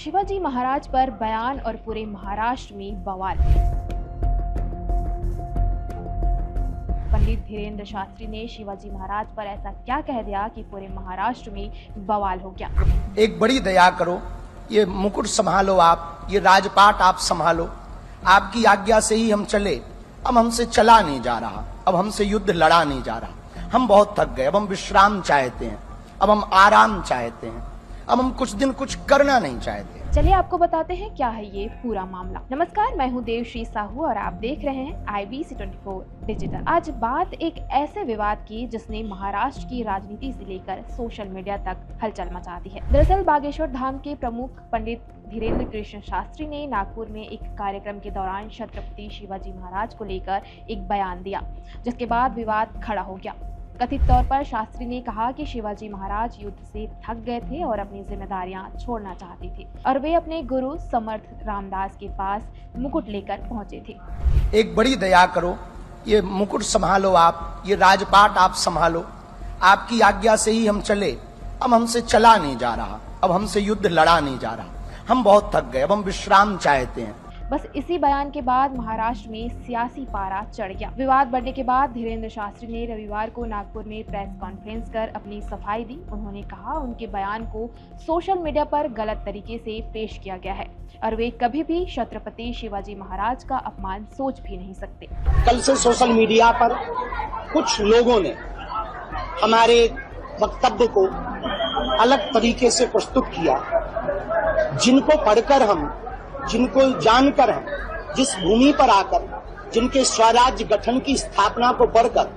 शिवाजी महाराज पर बयान और पूरे महाराष्ट्र में बवाल। पंडित धीरेंद्र शास्त्री ने शिवाजी महाराज पर ऐसा क्या कह दिया कि पूरे महाराष्ट्र में बवाल हो गया। एक बड़ी दया करो, ये मुकुट संभालो, आप ये राजपाट आप संभालो, आपकी आज्ञा से ही हम चले। अब हमसे चला नहीं जा रहा, अब हमसे युद्ध लड़ा नहीं जा रहा, हम बहुत थक गए, अब हम विश्राम चाहते हैं, अब हम आराम चाहते हैं, अब हम कुछ दिन कुछ करना नहीं चाहते। चलिए आपको बताते हैं क्या है ये पूरा मामला। नमस्कार, मैं हूं देवश्री साहू और आप देख रहे हैं IBC24 डिजिटल। आज बात एक ऐसे विवाद की जिसने महाराष्ट्र की राजनीति से लेकर सोशल मीडिया तक हलचल मचा दी है। दरअसल बागेश्वर धाम के प्रमुख पंडित धीरेंद्र कृष्ण शास्त्री ने नागपुर में एक कार्यक्रम के दौरान छत्रपति शिवाजी महाराज को लेकर एक बयान दिया, जिसके बाद विवाद खड़ा हो गया। कथित तौर पर शास्त्री ने कहा कि शिवाजी महाराज युद्ध से थक गए थे और अपनी जिम्मेदारियां छोड़ना चाहते थे और वे अपने गुरु समर्थ रामदास के पास मुकुट लेकर पहुंचे थे। एक बड़ी दया करो, ये मुकुट संभालो, आप ये राजपाट आप संभालो, आपकी आज्ञा से ही हम चले। अब हमसे चला नहीं जा रहा, अब हमसे युद्ध लड़ा नहीं जा रहा, हम बहुत थक गए, अब हम विश्राम चाहते हैं। बस इसी बयान के बाद महाराष्ट्र में सियासी पारा चढ़ गया। विवाद बढ़ने के बाद धीरेंद्र शास्त्री ने रविवार को नागपुर में प्रेस कॉन्फ्रेंस कर अपनी सफाई दी। उन्होंने कहा उनके बयान को सोशल मीडिया पर गलत तरीके से पेश किया गया है और वे कभी भी छत्रपति शिवाजी महाराज का अपमान सोच भी नहीं सकते। कल से सोशल मीडिया पर कुछ लोगों ने हमारे वक्तव्य को अलग तरीके से प्रस्तुत किया, जिनको पढ़कर हम, जिनको जानकर हम, जिस भूमि पर आकर, जिनके स्वराज्य गठन की स्थापना को पढ़कर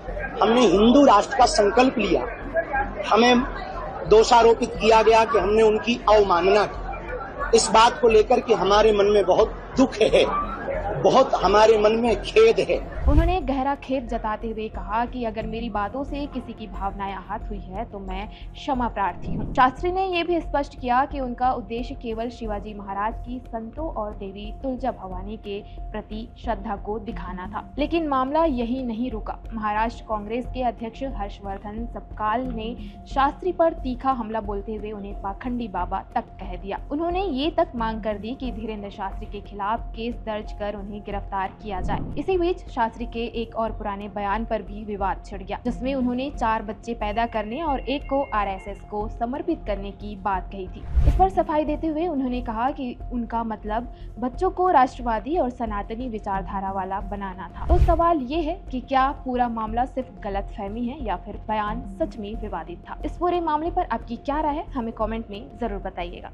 हमने हिंदू राष्ट्र का संकल्प लिया, हमें दोषारोपित किया गया कि हमने उनकी अवमानना की। इस बात को लेकर के हमारे मन में बहुत दुख है, बहुत हमारे मन में खेद है। उन्होंने गहरा खेद जताते हुए कहा कि अगर मेरी बातों से किसी की भावनाएं आहत हुई है तो मैं क्षमा प्रार्थी हूँ। शास्त्री ने यह भी स्पष्ट किया कि उनका उद्देश्य केवल शिवाजी महाराज की संतों और देवी तुलजा भवानी के प्रति श्रद्धा को दिखाना था। लेकिन मामला यही नहीं रुका। महाराष्ट्र कांग्रेस के अध्यक्ष हर्षवर्धन सपकाल ने शास्त्री पर तीखा हमला बोलते हुए उन्हें पाखंडी बाबा तक कह दिया। उन्होंने ये तक मांग कर दी कि धीरेंद्र शास्त्री के खिलाफ केस दर्ज कर उन्हें गिरफ्तार किया जाए। इसी बीच शास्त्री के एक और पुराने बयान पर भी विवाद छिड़ गया, जिसमें उन्होंने 4 बच्चे पैदा करने और एक को RSS को समर्पित करने की बात कही थी। इस पर सफाई देते हुए उन्होंने कहा कि उनका मतलब बच्चों को राष्ट्रवादी और सनातनी विचारधारा वाला बनाना था। तो सवाल ये है कि क्या पूरा मामला सिर्फ गलतफहमी है या फिर बयान सच में विवादित था। इस पूरे मामले पर आपकी क्या राय है, हमें कमेंट में जरूर बताइएगा।